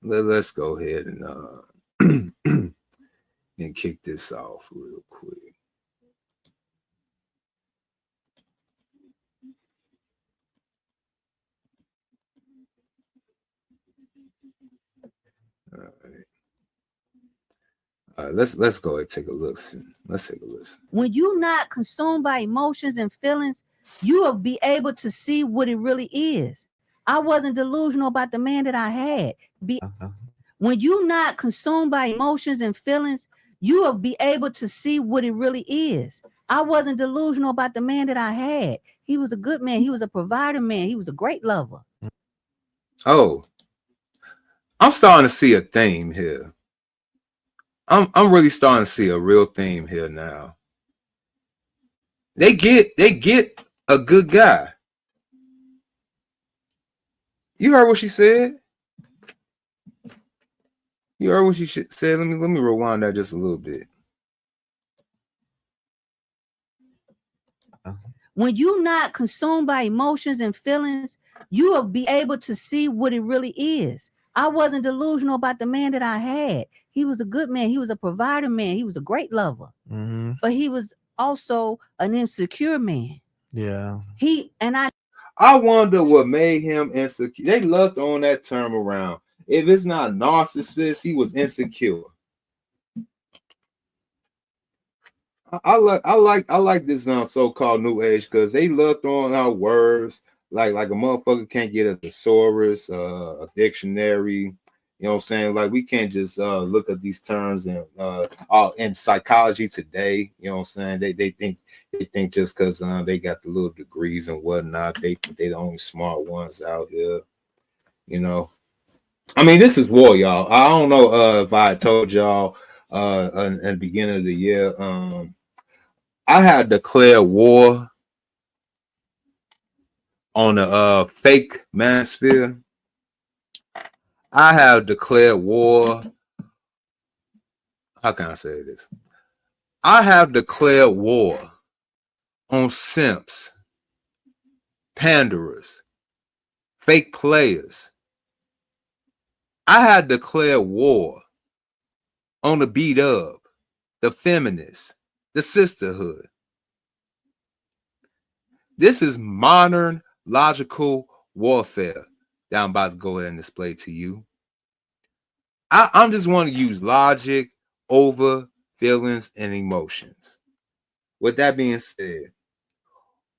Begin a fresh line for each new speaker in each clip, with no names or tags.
let's go ahead and and kick this off real quick. All right, let's go ahead and take a listen. Let's take a listen.
When you're not consumed by emotions and feelings, you will be able to see what it really is. I wasn't delusional about the man that I had. When you're not consumed by emotions and feelings, you will be able to see what it really is. I wasn't delusional about the man that I had. He was a good man. He was a provider man. He was a great lover.
Oh, I'm starting to see a theme here. I'm really starting to see a real theme here now. They get a good guy. You heard what she said? You heard what she said? Let me rewind that just a little bit.
When you're not consumed by emotions and feelings, you will be able to see what it really is. I wasn't delusional about the man that I had. He was a good man. He was a provider man. He was a great lover. But he was also an insecure man.
Yeah.
I wonder what made him insecure. They love throwing that term around. If it's not narcissist, he was insecure. I like this so-called new age because they love throwing out words like a motherfucker can't get a thesaurus, a dictionary. You know what I'm saying? Like we can't just look at these terms and in psychology today. You know what I'm saying? They think just because they got the little degrees and whatnot, they the only smart ones out here. You know, I mean, this is war, y'all. I don't know if I told y'all in the beginning of the year. I had declared war on the fake manosphere. I have declared war. How can I say this? I have declared war on simps, panderers, fake players. I have declared war on the beat up, the feminists, the sisterhood. This is modern logical warfare that I'm about to go ahead and display to you. I'm just want to use logic over feelings and emotions. With that being said,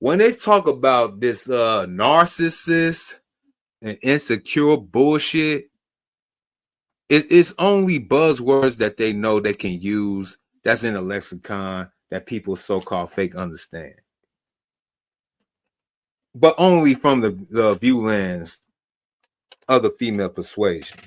when they talk about this narcissist and insecure bullshit, it's only buzzwords that they know they can use that's in a lexicon that people so-called fake understand. But only from the view lens of the female persuasion.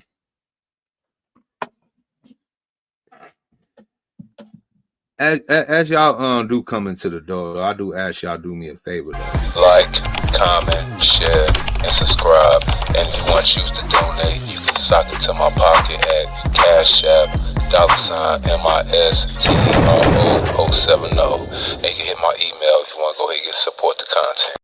As y'all do come into the door, I do ask y'all do me a favor though.
Like, comment, share, and subscribe. And if you want to choose to donate, you can sock it to my pocket at Cash App $MISTRO070. And you can hit my email if you want to go ahead and support the content.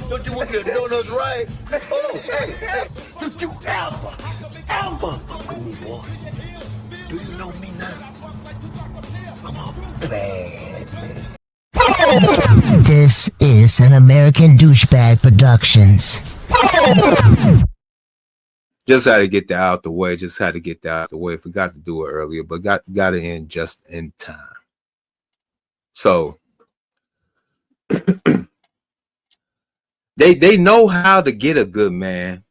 Don't you want your donuts right? Oh, hey. Don't you ever fuck with me, boy. Do you know me now? I'm a bad man.
This is an American Douchebag Productions.
Just had to get that out the way. Forgot to do it earlier, but got it in just in time. So they know how to get a good man.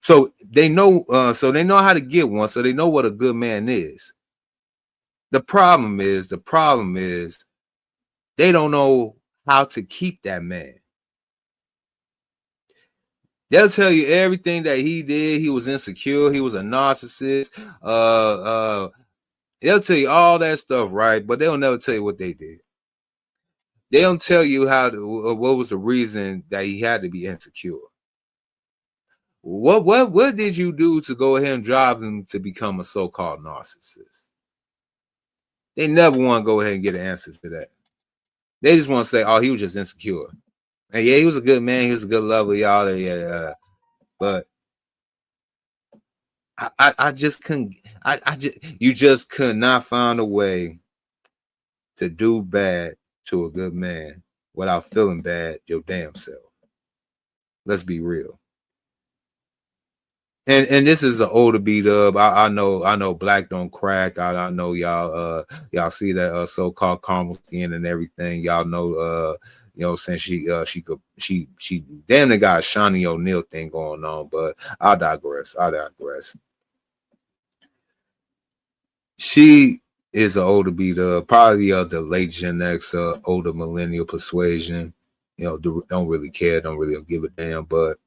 So they know how to get one. So they know what a good man is. The problem is they don't know how to keep that man. They'll tell you everything that he did. He was insecure. He was a narcissist. They'll tell you all that stuff, right? But they'll never tell you what they did. They don't tell you what was the reason that he had to be insecure. What did you do to go ahead and drive him to become a so-called narcissist? They never want to go ahead and get an answer to that. They just want to say, oh, he was just insecure. And yeah, he was a good man. He was a good lover, y'all. Yeah. But I just couldn't. You just could not find a way to do bad to a good man without feeling bad your damn self. Let's be real. And this is an older B-Dub. I know black don't crack. I know y'all see that so-called caramel skin and everything. Y'all know since she damn near got a Shawnee O'Neal thing going on, but I'll digress. She is an older B-Dub, probably of the late Gen X, older millennial persuasion. Don't really care, don't really give a damn, but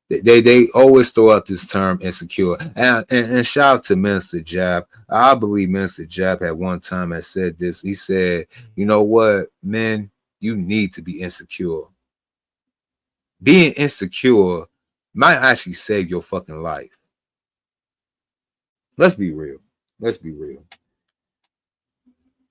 they always throw out this term insecure. And shout out to Minister Jab. I believe Minister Jab at one time had said this. He said, you know what, men, you need to be insecure. Being insecure might actually save your fucking life. Let's be real.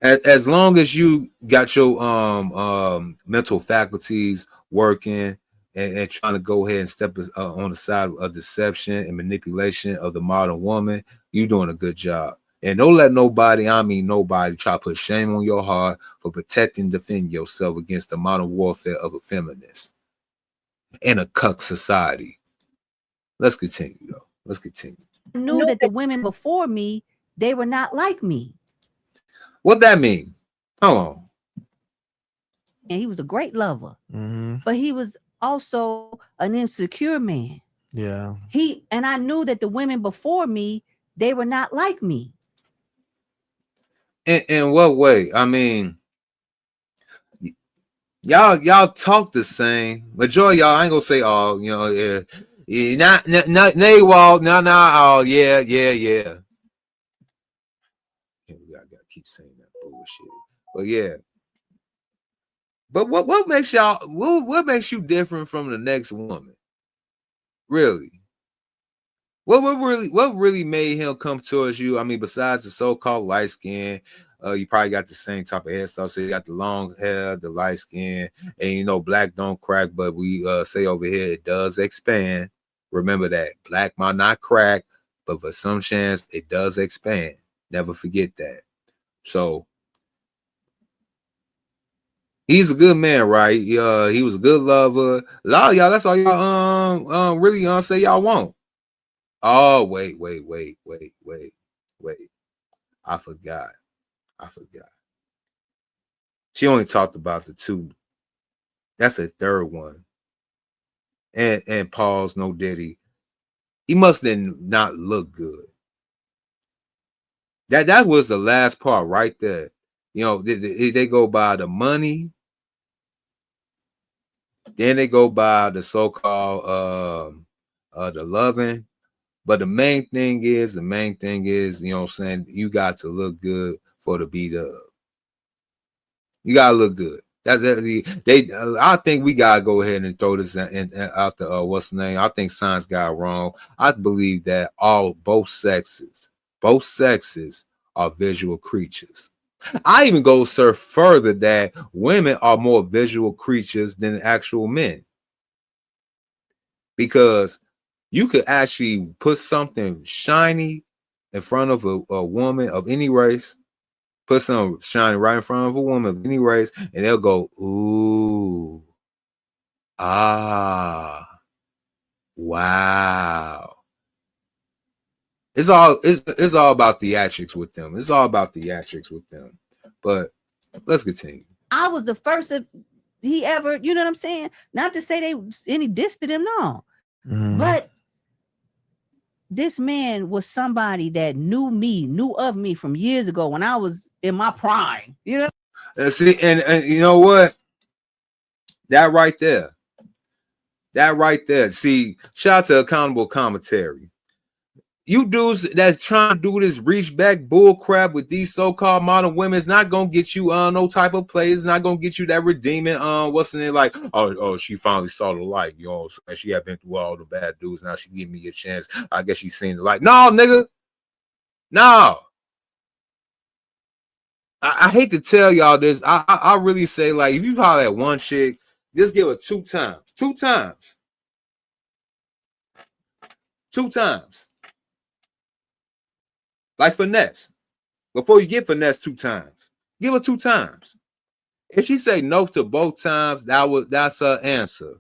As long as you got your mental faculties working and trying to go ahead and step on the side of deception and manipulation of the modern woman, you're doing a good job. And don't let nobody try to put shame on your heart for protecting and defending yourself against the modern warfare of a feminist in a cuck society. Let's continue, though.
I knew that the women before me, they were not like me.
What that mean? Hold on.
And he was a great lover, but he was also an insecure man.
Yeah.
And I knew that the women before me, they were not like me.
In what way? I mean, y'all talk the same. Majority y'all, I ain't gonna say all. Not Naywall, all. Yeah. Yeah, we gotta keep saying that bullshit. But yeah. But what makes y'all? What makes you different from the next woman? Really? What really made him come towards you? I mean, besides the so-called light skin, you probably got the same type of hairstyle. So you got the long hair, the light skin, and black don't crack, but we say over here it does expand. Remember that black might not crack, but for some chance it does expand. Never forget that. So he's a good man, right? He was a good lover. A lot of y'all, that's all y'all really say y'all want. Oh, wait. I forgot. She only talked about the two. That's a third one. And Paul's No Diddy. He must then not look good. That was the last part right there. They go by the money. Then they go by the so-called the loving. But the main thing is, you know what I'm saying, you got to look good for the B-Dub. You gotta look good. I think we gotta go ahead and throw this out the what's the name? I think science got wrong. I believe that both sexes are visual creatures. I even go further that women are more visual creatures than actual men. Because you could actually put something shiny in front of a woman of any race, put something shiny right in front of a woman of any race, and they'll go, ooh, ah, wow. It's all about theatrics with them. But let's continue.
I was the first he ever, you know what I'm saying? Not to say they any diss to them, no. But this man was somebody that knew of me from years ago when I was in my prime,
See, and you know what? That right there. See, shout out to Accountable Commentary. You dudes that's trying to do this reach back bull crap with these so-called modern women is not gonna get you no type of play. It's not gonna get you that redeeming what's in it, like oh she finally saw the light, and she had been through all the bad dudes. Now she give me a chance. I guess she's seen the light. No, nigga. No. I hate to tell y'all this. I really say, like, if you holler at one chick, just give her two times. Like finesse. Before you get finesse 2 times, give her 2 times. If she say no to both times, that's her answer.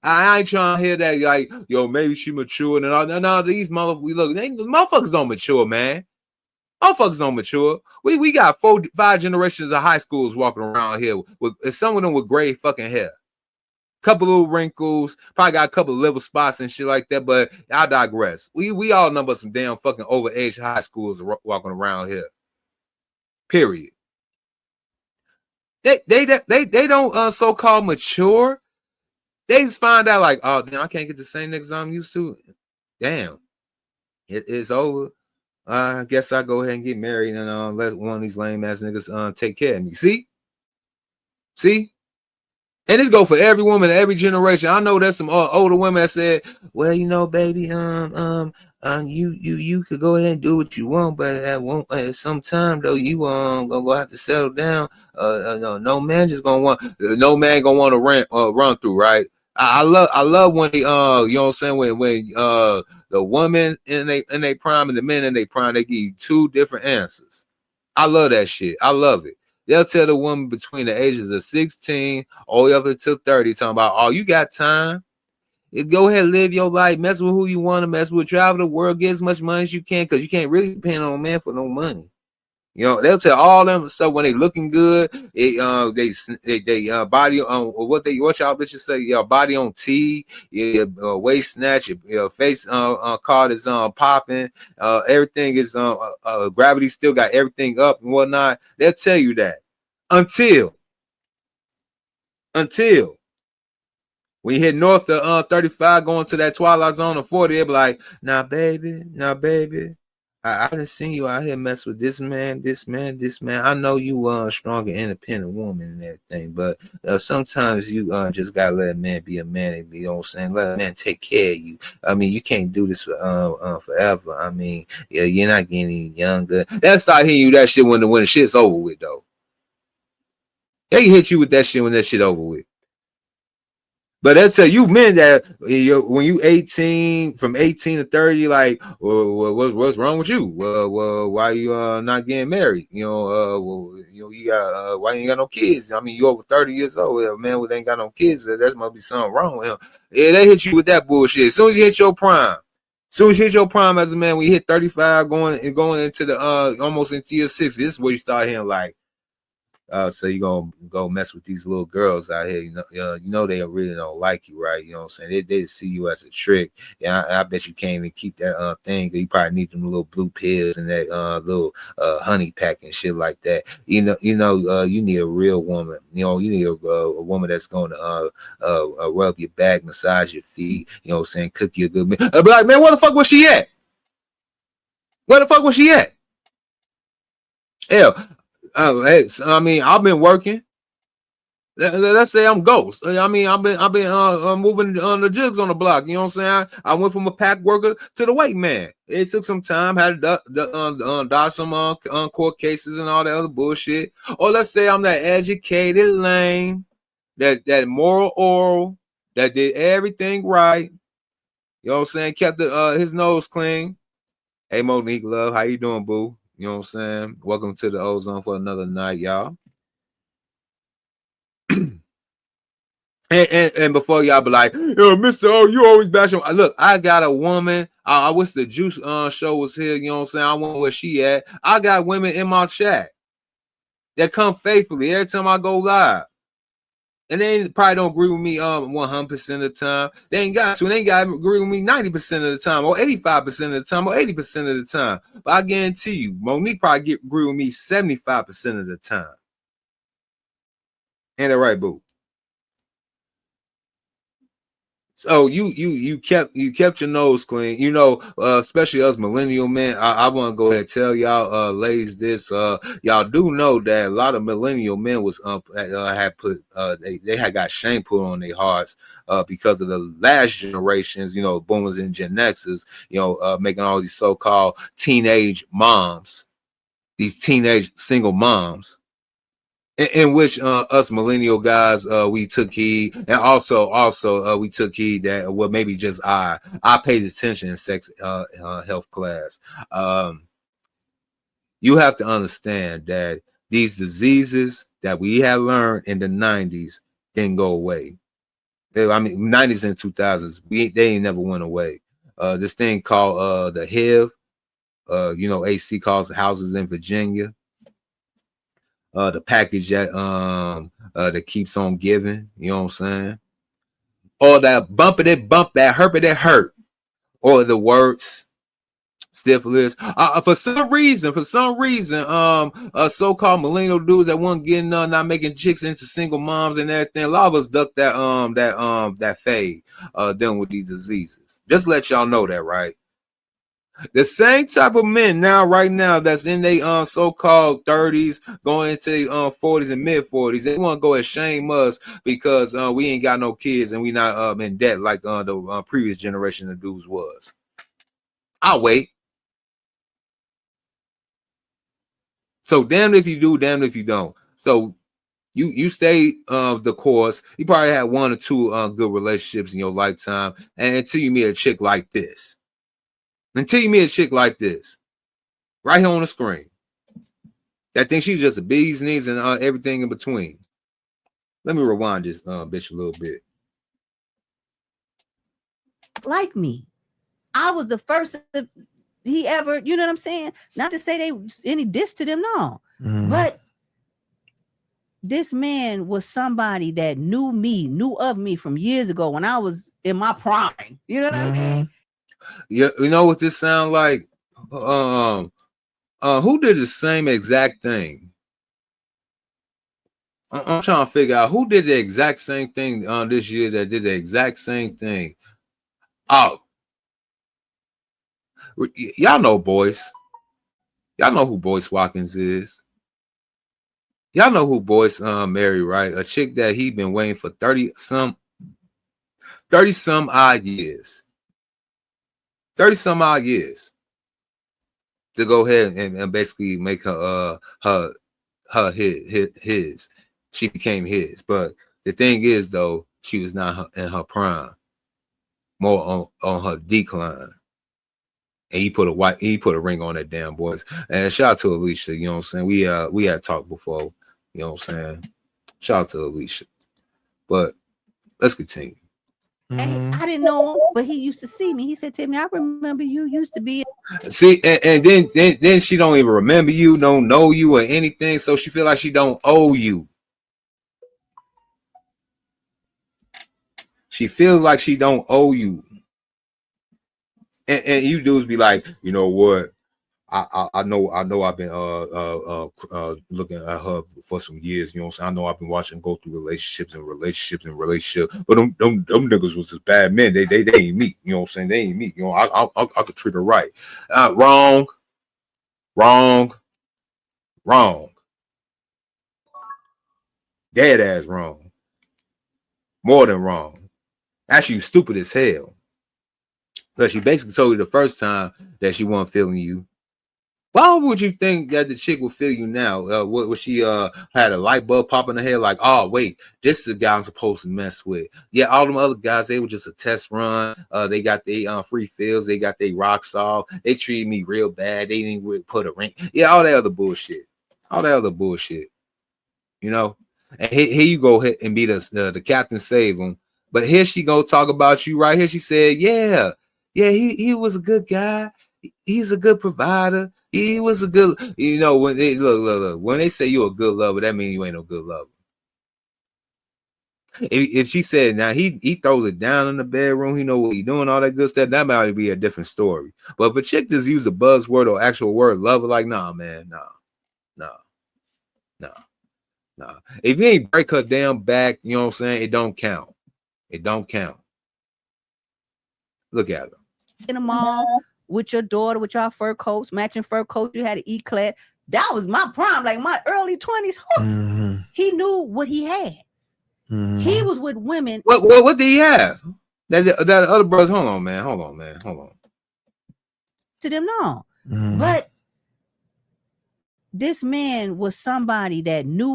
I ain't trying to hear that like, yo, maybe she matured and all. No, these motherfuckers don't mature, man. Motherfuckers don't mature. We got 5 generations of high schools walking around here with some of them with gray fucking hair. Couple little wrinkles, probably got a couple of liver spots and shit like that, but I digress. We all know about some damn fucking overage high schools walking around here. Period. They don't so-called mature. They just find out like, oh damn, I can't get the same niggas I'm used to. Damn, it's over. I guess I go ahead and get married and let one of these lame ass niggas take care of me. See, and this go for every woman, every generation. I know there's some older women that said, well, you know, baby, you could go ahead and do what you want, but at some time though, you gonna have to settle down. No man gonna want to run through, right? I love when they you know what I'm saying, when the woman in they prime and the men in they prime, they give you 2 different answers. I love that shit. I love it. They'll tell the woman between the ages of 16 all the way up until 30, talking about, oh, you got time. Go ahead, live your life, mess with who you want to mess with, travel the world, get as much money as you can, because you can't really depend on a man for no money. You know, they'll tell all them stuff when they looking good. They body what y'all bitches say, your body on T, your waist snatch, your face card is popping, everything is gravity still got everything up and whatnot. They'll tell you that until we hit north to 35 going to that twilight zone of 40, they'll be like, nah baby, I done seen you out here mess with this man. I know you strong and independent woman and everything, but sometimes you just gotta let a man be a man. You know what I'm saying? Let a man take care of you. I mean, you can't do this forever. I mean, yeah, you're not getting any younger. They'll start hitting you that shit when the shit's over with, though. They hit you with that shit when that shit over with. But they'll tell you men that when you 18, from 18 to 30, like, well, what's wrong with you? Well, why you not getting married? You got why you ain't got no kids? I mean, you over 30 years old, a man with ain't got no kids. That must be something wrong with him. Yeah, they hit you with that bullshit. As soon as you hit your prime, as a man, when you hit 35, going into the almost into your 60s, this is where you start hearing like, so you gonna go mess with these little girls out here, you know they really don't like you, right? You know what I'm saying? They see you as a trick. Yeah, I bet you can't even keep that thing. You probably need them little blue pills and that little honey pack and shit like that. You need a real woman. You need a woman that's gonna rub your back, massage your feet. You know what I'm saying? Cook you a good meal. I'll be like, man, where the fuck was she at? Hell. Hey, I mean, I've been working. Let's say I'm Ghost. I mean, I've been moving the jigs on the block. You know what I'm saying? I went from a pack worker to the weight man. It took some time. Had to dodge some court cases and all that other bullshit. Or let's say I'm that educated lame, that moral oral, that did everything right. You know what I'm saying? Kept his nose clean. Hey, Monique, love, how you doing, boo? You know what I'm saying? Welcome to the Ozone for another night, y'all. and before y'all be like, yo, Mr. O, you always bash him. Look, I got a woman. I wish the Juice show was here. You know what I'm saying? I wonder where she at. I got women in my chat that come faithfully every time I go live. And they probably don't agree with me 100% of the time. They ain't got to. And they ain't got to agree with me 90% of the time, or 85% of the time, or 80% of the time. But I guarantee you, Monique probably agree with me 75% of the time. Ain't that right, boo? So you kept your nose clean, especially us millennial men. I want to go ahead and tell y'all ladies this. Y'all do know that a lot of millennial men was had put they had got shame put on their hearts because of the last generations, boomers and Gen Xers, making all these so-called teenage moms, these teenage single moms. In which us millennial guys we took heed, and also we took heed that maybe just I paid attention in sex health class. You have to understand that these diseases that we had learned in the 90s didn't go away. I mean, 90s and 2000s, they ain't never went away. This thing called the HIV, AC calls houses in Virginia. The package that keeps on giving, you know what I'm saying? Or that bump it, bump that hurt it, hurt. Or the words syphilis. For some reason, so-called millennial dudes that weren't getting not making chicks into single moms and everything. A lot of us duck that fade dealing with these diseases. Just let y'all know that, right? The same type of men right now that's in their so-called 30s, going into 40s and mid 40s, they want to go and shame us because we ain't got no kids and we not in debt like the previous generation of dudes was. I'll wait. So damn if you do, damn if you don't. So you stay the course. You probably had one or two good relationships in your lifetime, and until you meet a chick like this. Until you meet a chick like this, right here on the screen, that thinks she's just a bee's knees and everything in between. Let me rewind this bitch a little bit.
Like me, I was the first he ever, you know what I'm saying? Not to say they any diss to them, no. But this man was somebody that knew of me from years ago when I was in my prime. You know what I mean?
Yeah, you know what this sound like? Who did the same exact thing? I'm trying to figure out who did the exact same thing this year that did the exact same thing. Oh, y'all know Boyce. Y'all know who Boyce Watkins is. Y'all know who Boyce married, right? A chick that he been waiting for 30 some odd years. 30 some odd years to go ahead and basically make her his. She became his. But the thing is, though, she was not in her prime, more on her decline. And he put a ring on that damn Boyce. And shout out to Alicia, you know what I'm saying? We had talked before, you know what I'm saying? Shout out to Alicia. But let's continue.
And I didn't know him, but he used to see me. He said to me, I remember you used to be.
See, and then she don't even remember you, don't know you or anything, so she feel like she don't owe you. She feels like she don't owe you. And you dudes be like, you know what? I know I've been looking at her for some years, you know what I'm saying? I know I've been watching go through relationships, but them niggas was just bad men. They ain't me, you know what I'm saying? They ain't me, you know. I could treat her right. Wrong. Dead ass wrong. More than wrong. Actually, you stupid as hell. Because she basically told you the first time that she wasn't feeling you. Why would you think that the chick will feel you now? What she had a light bulb pop in her head, like, oh wait, this is the guy I'm supposed to mess with. Yeah, all them other guys, they were just a test run. They got their free fills, they got their rocks off. They treated me real bad. They didn't put a ring. Yeah, all that other bullshit. You know. And here you go and be the captain save them. But here she go talk about you right here. She said, yeah, he was a good guy. He's a good provider. He was a good, you know, when they look, when they say you're a good lover, that means you ain't no good lover. If she said now he throws it down in the bedroom, he know what he doing, all that good stuff, that might be a different story. But if a chick just use a buzzword or actual word lover, like, nah, man, nah. If you ain't break her damn back, you know what I'm saying, it don't count. Look at her.
In the mall with your daughter, with y'all fur coats, matching fur coats, you had to eat clad. That was my prime, like my early 20s. He knew what he had. He was with women.
What did he have? That other brothers, hold on, man.
To them, no. But this man was somebody that knew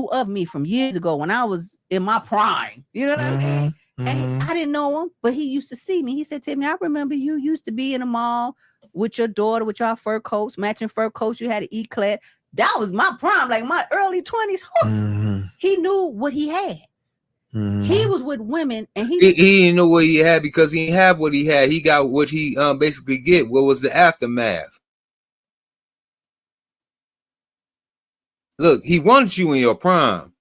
of me from years ago when I was in my prime. You know what I mean? And I didn't know him, but he used to see me. He said to me, I remember you used to be in the mall with your daughter, with your fur coats, matching fur coats. You had an eclat. That was my prime, like my early 20s. He knew what he had. He was with women, and he
didn't know what he had because he didn't have what he had. He got what he basically get. What was the aftermath? Look, he wanted you in your prime.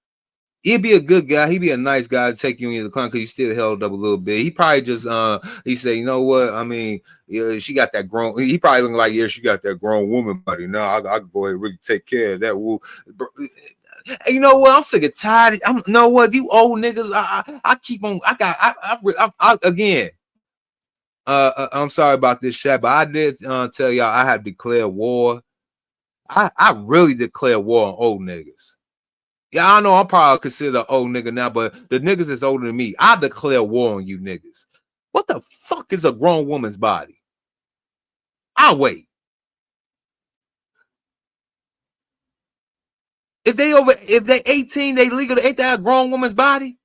He'd be a good guy. He'd be a nice guy to take you into the club because you still held up a little bit. He probably just he said, you know what? I mean, she got that grown. He probably looking like, yeah, she got that grown woman body. No, I can go ahead and really take care of that. Well, you know what? I'm sick of tired. You know what? You old niggas. I keep on. Again. I'm sorry about this chat, but I did tell y'all I have declared war. I really declare war on old niggas. Yeah, I know I'm probably considered an old nigga now, but the niggas that's older than me, I declare war on you niggas. What the fuck is a grown woman's body? I'll wait. If they 18, they legal. Ain't that a grown woman's body?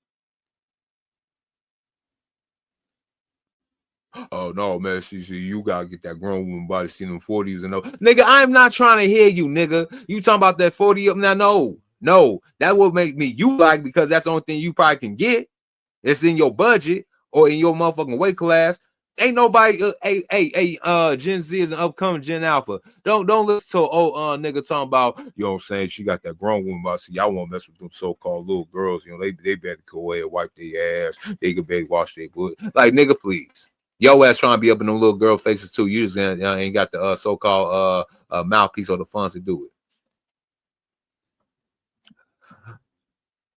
Oh no, man. See, you gotta get that grown woman body. See them 40s and no, nigga. I'm not trying to hear you, nigga. You talking about that 40 up now? No, that will make me you like because that's the only thing you probably can get. It's in your budget or in your motherfucking weight class. Ain't nobody. Gen Z is an upcoming Gen Alpha. Don't listen to nigga talking about. You know what I'm saying? She got that grown woman body. See, y'all won't mess with them so-called little girls. You know they better go ahead and wipe their ass. They can better wash their butt. Like nigga, please. Yo ass trying to be up in them little girl faces too. You just ain't got the so-called mouthpiece or the funds to do it.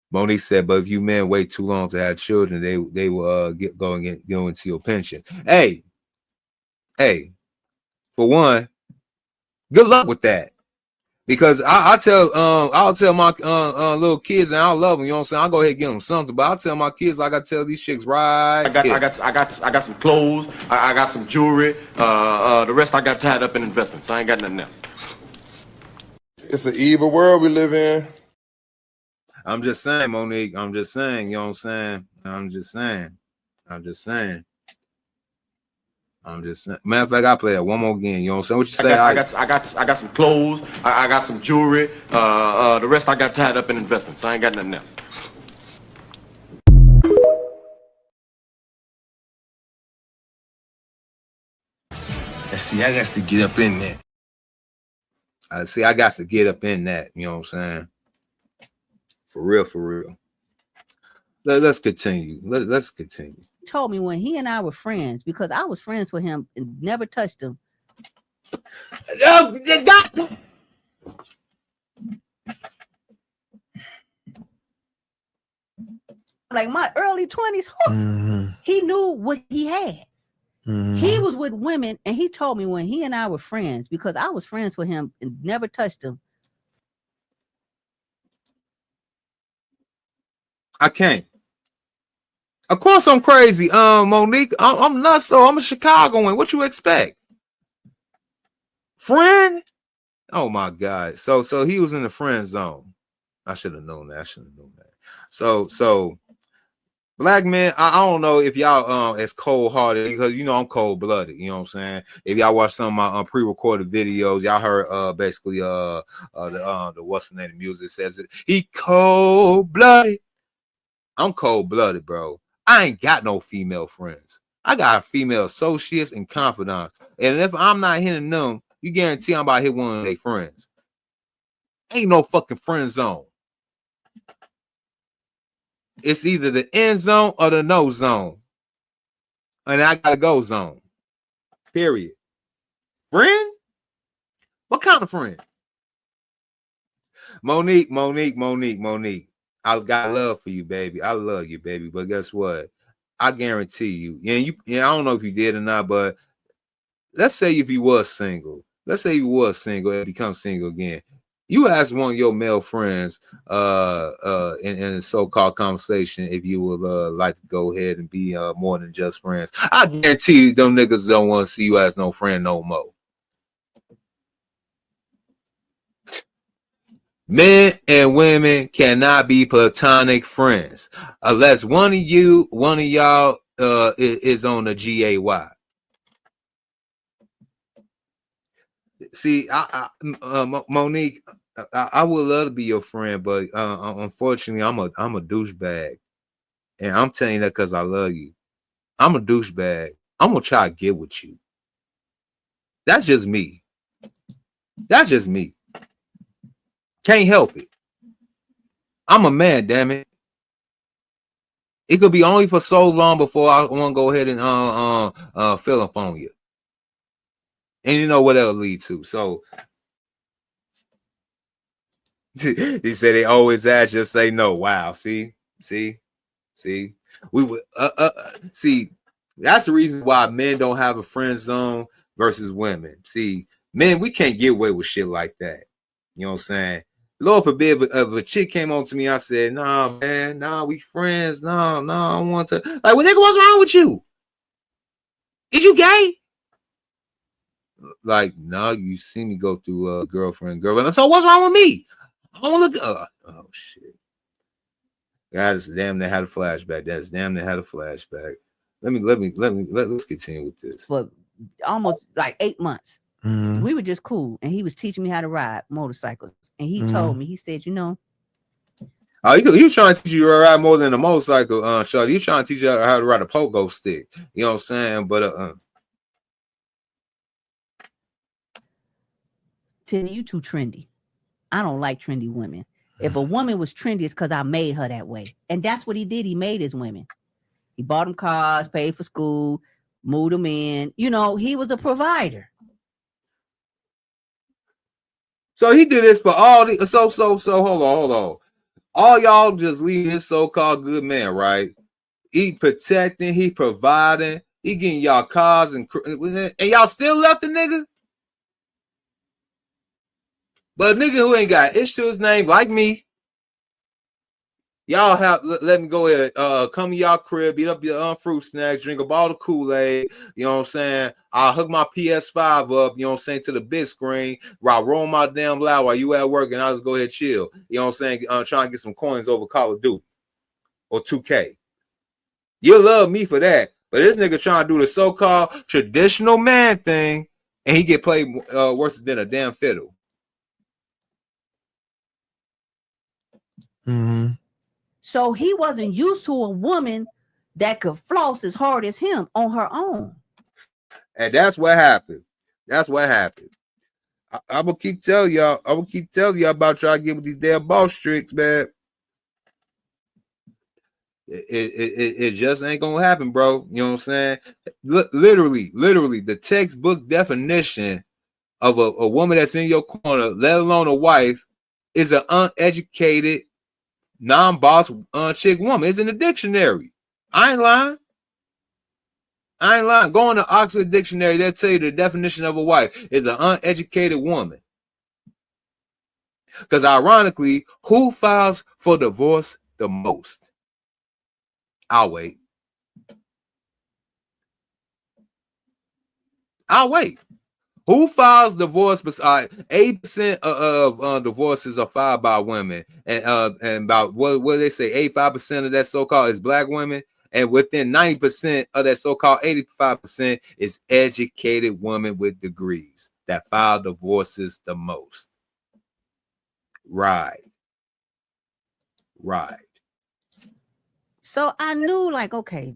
Monique said, but if you men wait too long to have children, they will go into your pension. Hey, for one, good luck with that. Because I'll tell my little kids, and I love them, you know what I'm saying? I'll go ahead and give them something, but I'll tell my kids like I tell these chicks right.
I got some clothes, I got some jewelry, the rest I got tied up in investments. I ain't got nothing else.
It's an evil world we live in.
I'm just saying, Monique. I'm just saying, you know what I'm saying? I'm just saying. Matter of fact, I play that one more game. You know what I'm saying? What you say?
I got some clothes, I got some jewelry, the rest I got tied up in investments. I ain't got nothing else.
See, I got to get up in there.
I got to get up in that. You know what I'm saying? For real. Let's continue. Let's continue.
He told me when he and I were friends, because I was friends with him and never touched him. Like my early 20s, he knew what he had. He was with women, and he told me when he and I were friends, because I was friends with him and never touched him.
I can't. Of course I'm crazy, Monique. I'm nuts, so I'm a Chicagoan. What you expect? Friend? Oh my God. So he was in the friend zone. I should have known that. So black men, I don't know if y'all as cold-hearted, because you know I'm cold-blooded, you know what I'm saying? If y'all watch some of my pre-recorded videos, y'all heard basically the what's the name of the music says it. He cold-blooded. I'm cold-blooded, bro. I ain't got no female friends. I got female associates and confidants. And if I'm not hitting them, you guarantee I'm about to hit one of their friends. Ain't no fucking friend zone. It's either the end zone or the no zone. And I gotta go zone. Period. Friend? What kind of friend? Monique. I got love for you, baby. I love you, baby. But guess what? I guarantee you, and I don't know if you did or not, but let's say if you was single, and become single again. You ask one of your male friends in a so-called conversation if you would like to go ahead and be more than just friends. I guarantee you them niggas don't want to see you as no friend no more. Men and women cannot be platonic friends unless one of y'all is on the GAY. See, Monique, I would love to be your friend, but unfortunately, I'm a douchebag, and I'm telling you that because I love you. I'm a douchebag. I'm gonna try to get with you. That's just me. That's just me. Can't help it. I'm a man, damn it. It could be only for so long before I want to go ahead and fill up on you, and you know what that'll lead to. So he said they always ask, just say no. Wow, see, we would see. That's the reason why men don't have a friend zone versus women. See, men, we can't get away with shit like that. You know what I'm saying? Lord forbid if a chick came on to me, I said, nah, man, nah, we friends. No, I don't want to. Like, well, nigga, what's wrong with you? Is you gay? Like, no, you see me go through girlfriend. So what's wrong with me? I don't look. Oh shit. That's damn they had a flashback. That's damn they had a flashback. Let's continue with this.
For almost like 8 months. We were just cool, and he was teaching me how to ride motorcycles. And he told me, he said, you know,
he was trying to teach you to ride more than a motorcycle, Shorty. He trying to teach you how to ride a pogo stick. You know what I'm saying? But
Tim, you too trendy. I don't like trendy women. If a woman was trendy, it's because I made her that way. And that's what he did. He made his women. He bought them cars, paid for school, moved them in. You know, he was a provider.
So he did this for all the so hold on. All y'all just leaving this so-called good man, right? He protecting, he providing, he getting y'all cars and y'all still left the nigga? But a nigga who ain't got itch to his name like me, y'all have let me go ahead, come to y'all crib, eat up your fruit snacks, drink up all the Kool-Aid, you know what I'm saying? I'll hook my PS5 up, you know what I'm saying, to the big screen, while roll my damn loud while you at work, and I'll just go ahead and chill, you know what I'm saying? Trying to get some coins over Call of Duty or 2K. You'll love me for that, but this nigga trying to do the so-called traditional man thing, and he get played worse than a damn fiddle.
So he wasn't used to a woman that could floss as hard as him on her own.
And that's what happened. That's what happened. I will keep telling y'all. I will keep telling y'all about y'all get with these damn boss tricks, man. It just ain't gonna happen, bro. You know what I'm saying? Literally, the textbook definition of a woman that's in your corner, let alone a wife, is an uneducated, non-boss chick woman. It's in the dictionary. I ain't lying. Go on to Oxford Dictionary. They'll tell you the definition of a wife is an uneducated woman. Because ironically, who files for divorce the most? I'll wait. Who files divorce? Besides 8% of divorces are filed by women, and about what they say, 85% of that so-called is black women, and within 90% of that so-called 85% is educated women with degrees that file divorces the most. Right.
So I knew, like, okay,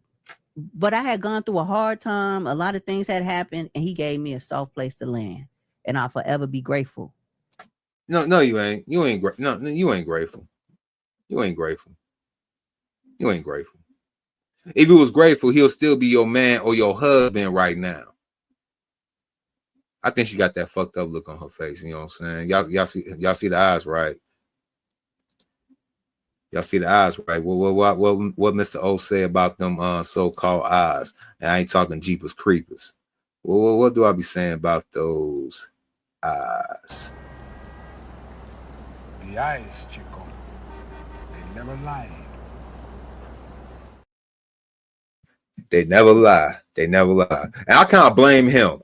but I had gone through a hard time. A lot of things had happened, and he gave me a soft place to land, and I'll forever be grateful.
No, you ain't. You ain't grateful. No, you ain't grateful. You ain't grateful. If he was grateful, he'll still be your man or your husband right now. I think she got that fucked up look on her face. You know what I'm saying? Y'all see the eyes, right? Y'all see the eyes, right? What Mr. O say about them so-called eyes? And I ain't talking Jeepers Creepers. What do I be saying about those eyes?
The eyes, Chico. They never lie.
They never lie. They never lie. And I kind of blame him.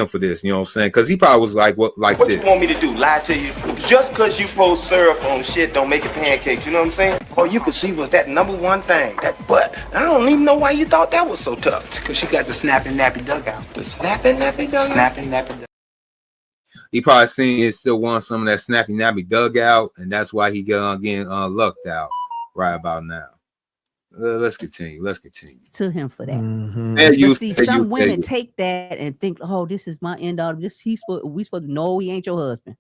For this, you know what I'm saying? Because he probably was like, what
What
this?
you want me to do, lie to you? Just because you pour syrup on shit don't make it pancakes, you know what I'm saying? All you could see was that number one thing, that butt. I don't even know why you thought that was so tough.
Because she got the snapping nappy dugout.
The snapping nappy dugout?
Snapping nappy dugout.
He probably seen it still wants some of that snappy nappy dugout, and that's why he getting lucked out right about now. Let's continue.
To him for that.
Mm-hmm.
But see, some women take that and think, "Oh, this is my end all. This we supposed to know he ain't your husband.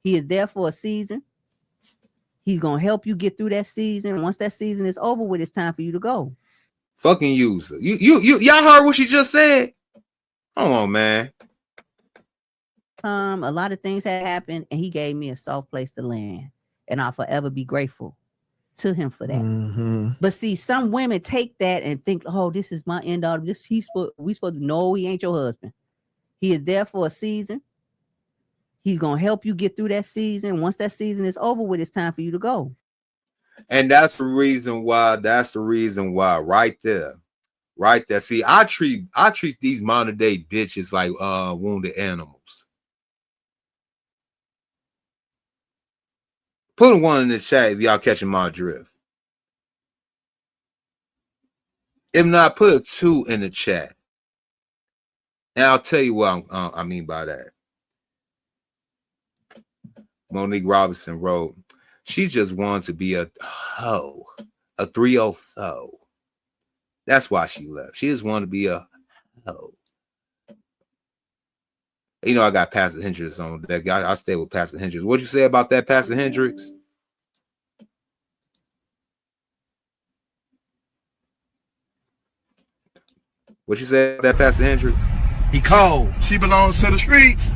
He is there for a season. He's gonna help you get through that season. Once that season is over with, it's time for you to go."
Fucking user. Y'all heard what she just said? Come on, man.
A lot of things had happened, and he gave me a soft place to land, and I'll forever be grateful to him for that.
Mm-hmm.
But see, some women take that and think, "Oh, this is my end all. We supposed to know he ain't your husband. He is there for a season. He's gonna help you get through that season. Once that season is over with, it's time for you to go."
And that's the reason why. Right there. See, I treat these modern day bitches like wounded animals. Put a 1 in the chat if y'all catching my drift. If not, put a 2 in the chat. And I'll tell you what I mean by that. Monique Robinson wrote, she just wanted to be a hoe, a 304. That's why she left. She just wanted to be a hoe. You know, I got Pastor Hendricks on that guy. I stay with Pastor Hendricks. What'd you say about that, Pastor Hendricks? What you say about that, Pastor Hendricks?
He cold. She belongs to the streets.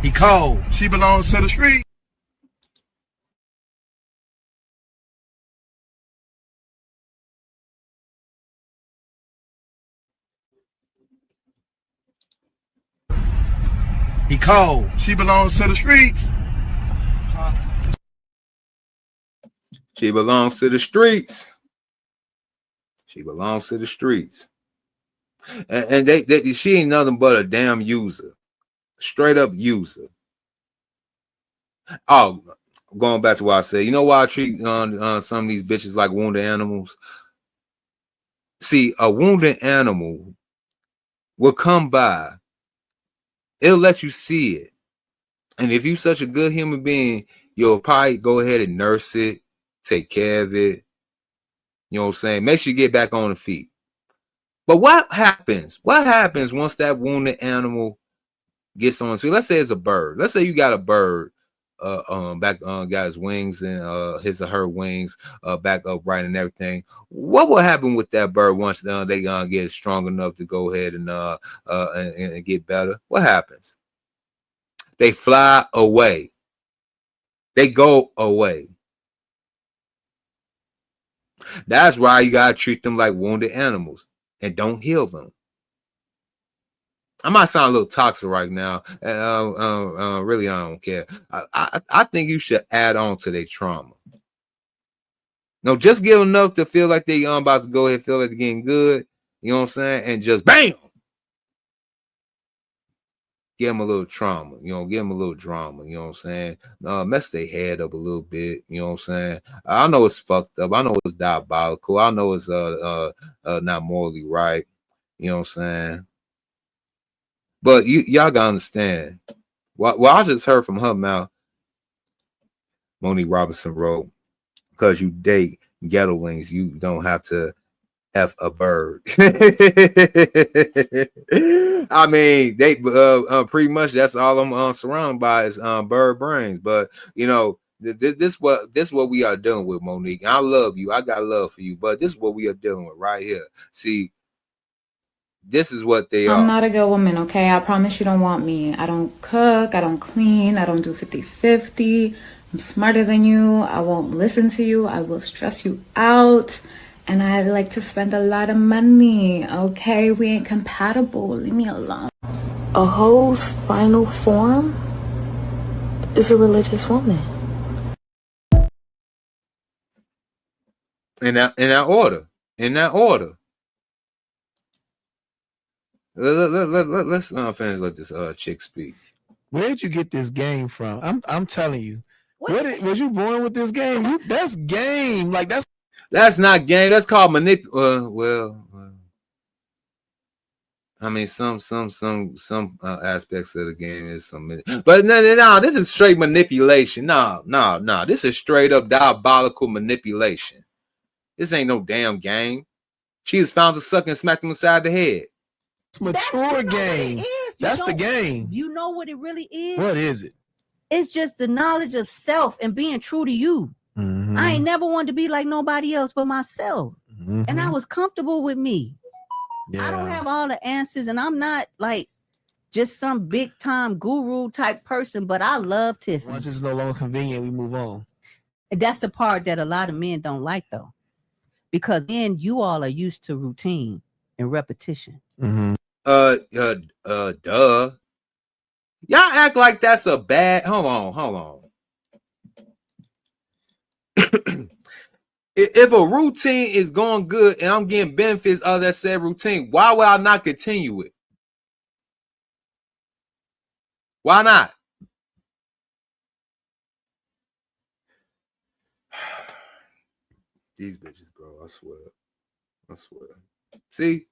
He cold. She belongs to the streets. He cold. She belongs to the streets.
She belongs to the streets. She belongs to the streets. And she ain't nothing but a damn user. Straight up user. Oh, going back to what I said. You know why I treat some of these bitches like wounded animals? See, a wounded animal will come by. It'll let you see it. And if you're such a good human being, you'll probably go ahead and nurse it, take care of it. You know what I'm saying? Make sure you get back on the feet. But what happens? What happens once that wounded animal gets on its feet? Let's say it's a bird. Let's say you got a bird got his wings and his or her wings back upright and everything. What will happen with that bird once they get strong enough to go ahead and get better? What happens? They fly away. They go away. That's why you gotta treat them like wounded animals and don't heal them. I might sound a little toxic right now. Really, I don't care. I think you should add on to their trauma. No, just give enough to feel like they about to go ahead, feel like they're getting good. You know what I'm saying? And just bam, give them a little trauma. You know, give them a little drama. You know what I'm saying? Mess their head up a little bit. You know what I'm saying? I know it's fucked up. I know it's diabolical. I know it's not morally right. You know what I'm saying? But y'all gotta understand. Well, I just heard from her mouth. Monique Robinson wrote, because you date ghettoings, you don't have to F a bird. I mean, they pretty much that's all I'm surrounded by is bird brains. But you know, this what we are dealing with, Monique. I love you. I got love for you, but this is what we are dealing with right here. See, this is what they are.
I'm not a good woman, okay? I promise you don't want me. I don't cook, I don't clean, I don't do 50-50. I'm smarter than you. I won't listen to you. I will stress you out. And I like to spend a lot of money, okay? We ain't compatible. Leave me alone.
A hoe's final form
is a religious woman.
In that order. Let's finish. Let this chick speak.
Where'd you get this game from? I'm telling you. Was you born with this game? That's game. Like that's
not game. That's called I mean, some aspects of the game is some, but no, this is straight manipulation. No, this is straight up diabolical manipulation. This ain't no damn game. She was found to suck and smack him inside the head.
It's mature game. That's the game.
You know what it really is?
What is it?
It's just the knowledge of self and being true to you.
Mm-hmm.
I ain't never wanted to be like nobody else but myself.
Mm-hmm.
And I was comfortable with me.
Yeah.
I don't have all the answers, and I'm not like just some big time guru type person, but I love Tiffany.
Once it's no longer convenient, we move on.
And that's the part that a lot of men don't like, though, because then you all are used to routine and repetition.
Mm-hmm.
Duh. Y'all act like that's a bad. Hold on. If a routine is going good and I'm getting benefits of that said routine, why would I not continue it? Why not? These bitches, bro. I swear. See.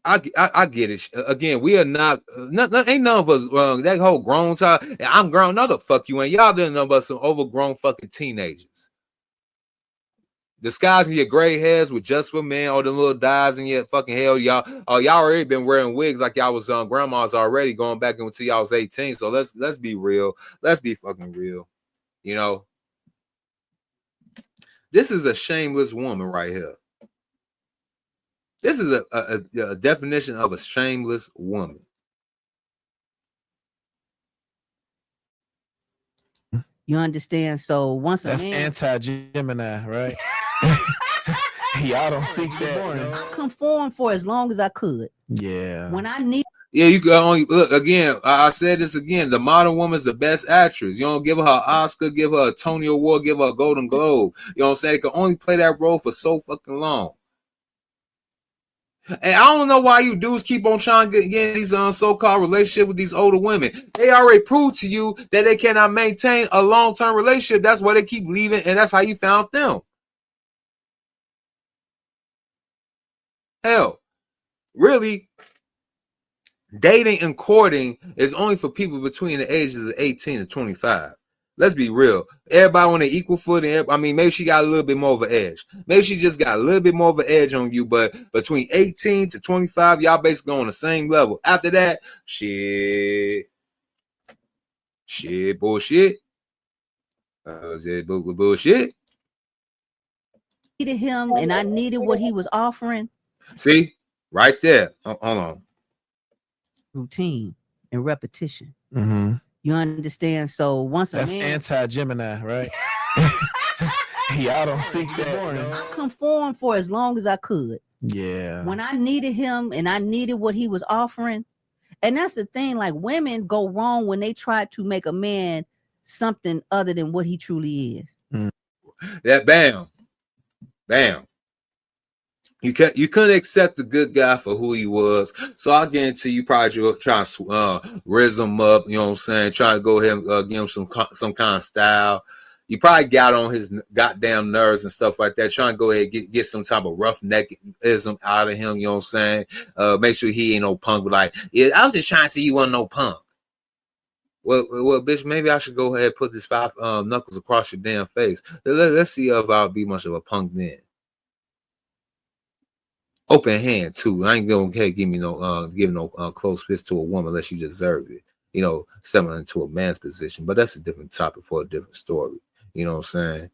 I get it. Again, we are not. Ain't none of us wrong. That whole grown time. I'm grown. No, the fuck you ain't. Y'all didn't know about some overgrown fucking teenagers. Disguising your gray hairs with just for men, or the little dyes in your fucking hell, y'all. Oh, y'all already been wearing wigs like y'all was grandmas already, going back until y'all was 18. So let's be real. Let's be fucking real. You know, this is a shameless woman right here. This is a definition of a shameless woman.
You understand? So once
that's
a man,
anti-Gemini, right? Y'all don't speak that.
I conform for as long as I could.
Yeah.
When I need.
Yeah, you can only look again. I said this again. The modern woman's the best actress. You don't give her an Oscar, give her a Tony Award, give her a Golden Globe. You know what I'm saying? They can only play that role for so fucking long. And I don't know why you dudes keep on trying to get these so-called relationship with these older women. They already proved to you that they cannot maintain a long-term relationship. That's why they keep leaving, and that's how you found them. Hell, really, dating and courting is only for people between the ages of 18 and 25. Let's be real. Everybody on an equal footing. I mean, maybe she got a little bit more of an edge. Maybe she just got a little bit more of an edge on you. But between 18 to 25, y'all basically on the same level. After that, shit, bullshit. Bullshit.
Needed him, and I needed what he was offering.
See, right there. Hold on.
Routine and repetition.
Mm-hmm.
You understand? So once
that's
a man,
anti-Gemini, right? Y'all don't speak that.
I conform for as long as I could.
Yeah.
When I needed him and I needed what he was offering. And that's the thing, like women go wrong when they try to make a man something other than what he truly is.
That bam. You couldn't accept the good guy for who he was. So I guarantee you probably trying to raise him up, you know what I'm saying? Trying to go ahead and give him some kind of style. You probably got on his goddamn nerves and stuff like that, trying to go ahead and get some type of roughneckism out of him, you know what I'm saying? Make sure he ain't no punk, but like, yeah, I was just trying to see you wasn't no punk. Well, bitch, maybe I should go ahead and put this 5 knuckles across your damn face. Let's see if I'll be much of a punk then. Open hand too. I ain't gonna give me no close fist to a woman unless you deserve it. You know, stepping into a man's position. But that's a different topic for a different story. You know what I'm saying?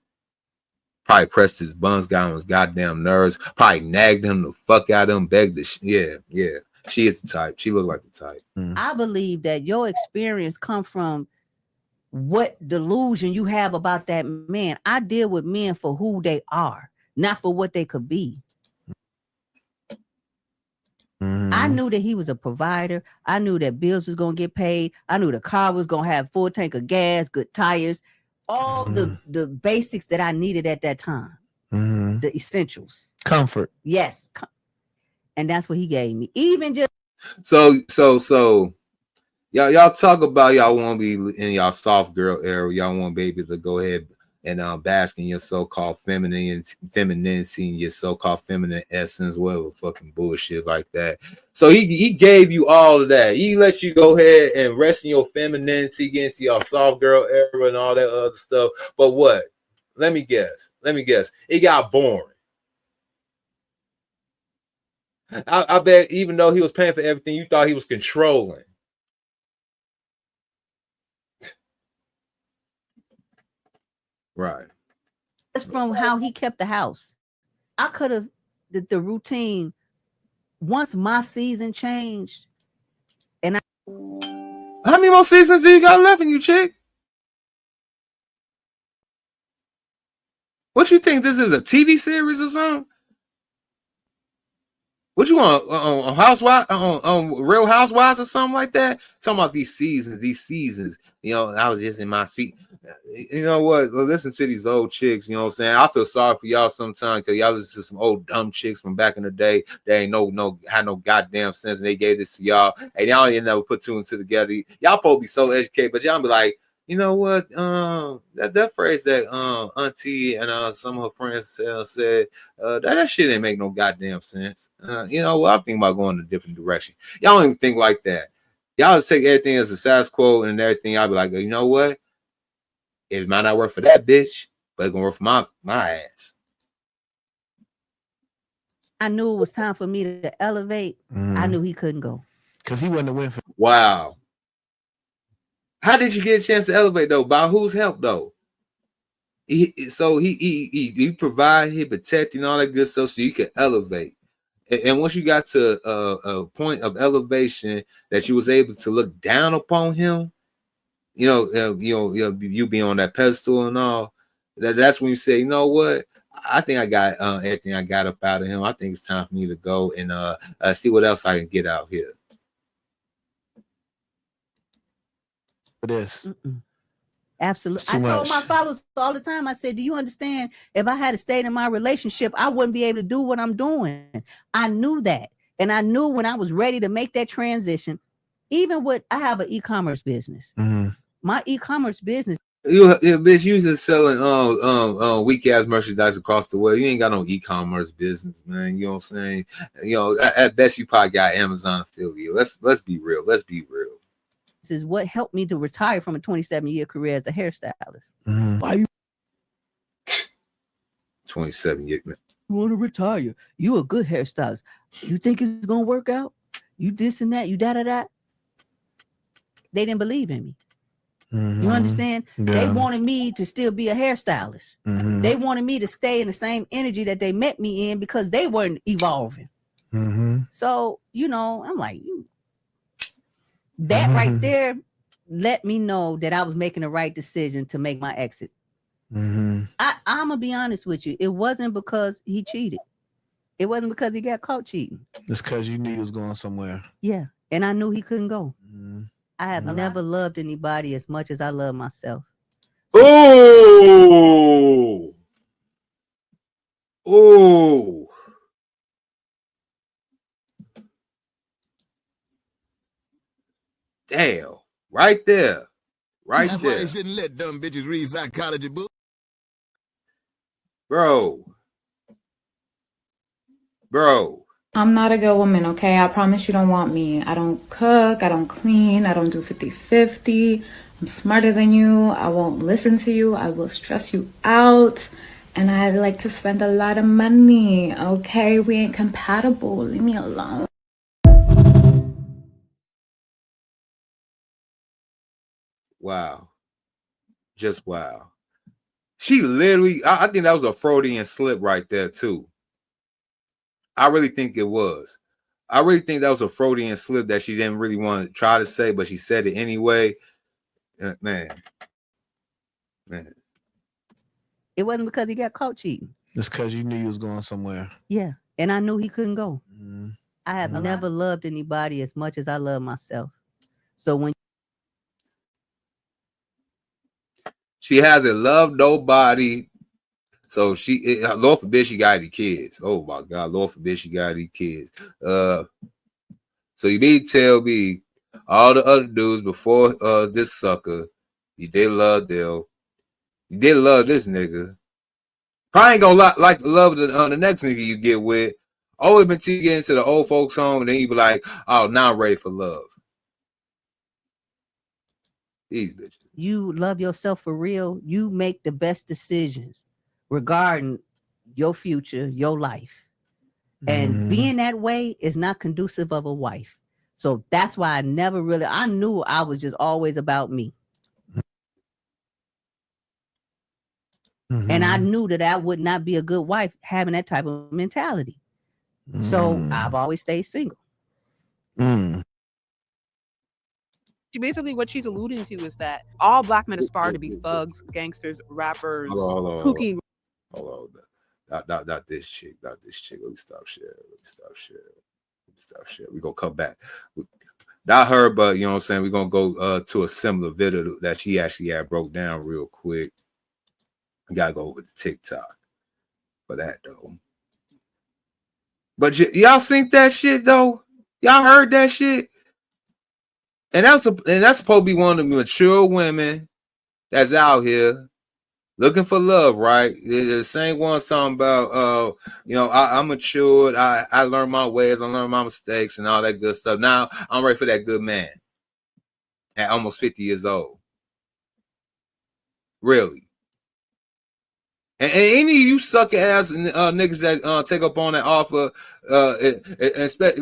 Probably pressed his buns, got on his goddamn nerves. Probably nagged him the fuck out of him, begged the yeah. She is the type. She look like the type.
I believe that your experience come from what delusion you have about that man. I deal with men for who they are, not for what they could be. I knew that he was a provider. I knew that bills was gonna get paid. I knew the car was gonna have full tank of gas, good tires, all the basics that I needed at that time, the essentials,
comfort.
Yes, and that's what he gave me. Even just
So y'all talk about y'all want to be in y'all soft girl era. Y'all want baby to go ahead and bask in your so-called femininity and your so-called feminine essence, whatever fucking bullshit like that. So he gave you all of that. He let you go ahead and rest in your femininity against your soft girl era and all that other stuff. But what? Let me guess. It got boring. I bet even though he was paying for everything, you thought he was controlling. Right.
That's from how he kept the house. I could have the routine once my season changed. And
how many more seasons do you got left in you, chick? What you think this is, a TV series or something? What you want on Housewives, on Real Housewives or something like that? Talking about these seasons. You know, I was just in my seat. You know what? Listen to these old chicks. You know what I'm saying? I feel sorry for y'all sometimes because y'all listen to some old dumb chicks from back in the day. They ain't had no goddamn sense, and they gave this to y'all, and y'all ain't never put two and two together. Y'all supposed to be so educated, but y'all be like, you know what? That phrase that Auntie and some of her friends said, that shit ain't make no goddamn sense. You know what? I'm thinking about going in a different direction. Y'all don't even think like that. Y'all just take everything as a status quo and everything. I'll be like, you know what? It might not work for that bitch, but it's gonna work for my ass.
I knew it was time for me to elevate. I knew he couldn't go.
Because he wouldn't have went for.
Wow. How did you get a chance to elevate though? By whose help though? He provide, he protect, and all that good stuff so you can elevate. And once you got to a point of elevation that you was able to look down upon him, you be on that pedestal and all. That's when you say, you know what? I think I got everything I got up out of him. I think it's time for me to go and see what else I can get out here.
This.
Absolutely. I told my followers all the time, I said, do you understand? If I had stayed in my relationship, I wouldn't be able to do what I'm doing. I knew that. And I knew when I was ready to make that transition, even with, I have an e-commerce business. My e-commerce business.
Bitch, you just selling weak ass merchandise across the world. You ain't got no e-commerce business, man. You know what I'm saying? You know, at best you probably got Amazon affiliate. Let's be real.
This is what helped me to retire from a 27-year career as a hairstylist. Why you
27 years, man?
You want to retire? You a good hairstylist. You think it's gonna work out? You this and that, you da. They didn't believe in me. You understand? Yeah. They wanted me to still be a hairstylist. They wanted me to stay in the same energy that they met me in because they weren't evolving. So, you know, I'm like, that right there let me know that I was making the right decision to make my exit. I'm gonna be honest with you. It wasn't because he cheated. It wasn't because he got caught cheating.
It's because you knew he was going somewhere.
Yeah. And I knew he couldn't go. I have never loved anybody as much as I love myself.
Oh, damn! Right there.
That's why they shouldn't let dumb bitches read psychology books.
Bro.
I'm not a good woman, okay? I promise you don't want me. I don't cook, I don't clean, I don't do 50-50. I'm smarter than you. I won't listen to you. I will stress you out. And I like to spend a lot of money, okay? We ain't compatible. Leave me alone.
Wow. Just wow. She literally, I think that was a Freudian slip right there too. I really think it was. I really think that was a Freudian slip that she didn't really want to try to say, but she said it anyway. Man.
It wasn't because he got caught cheating.
It's because you knew he was going somewhere.
Yeah. And I knew he couldn't go. I have never loved anybody as much as I love myself. So when
she hasn't loved nobody, so Lord forbid she got any kids. Oh my God, Lord forbid she got any kids. So you need to tell me all the other dudes before this sucker, you did love them. You did love this nigga. Probably ain't gonna like to love the next nigga you get with. Always been till you get into the old folks home, and then you be like, oh, now I'm ready for love. These bitches.
You love yourself for real, you make the best decisions regarding your future, your life. And being that way is not conducive of a wife. So that's why I knew I was just always about me. And I knew that I would not be a good wife having that type of mentality. So I've always stayed single.
Basically, what she's alluding to is that all black men aspire to be thugs, gangsters, rappers, kooky.
Hold on. Not this chick. Not this chick. Let me stop sharing. We're going to come back. Not her, but you know what I'm saying? We're going to go to a similar video that she actually had broke down real quick. We got to go over to TikTok for that, though. But y'all think that shit, though? Y'all heard that shit? And that's supposed to be one of the mature women that's out here looking for love, right? The same one talking about, I'm matured. I learned my ways. I learned my mistakes and all that good stuff. Now I'm ready for that good man at almost 50 years old. Really? And any of you sucker ass niggas that take up on that offer, especially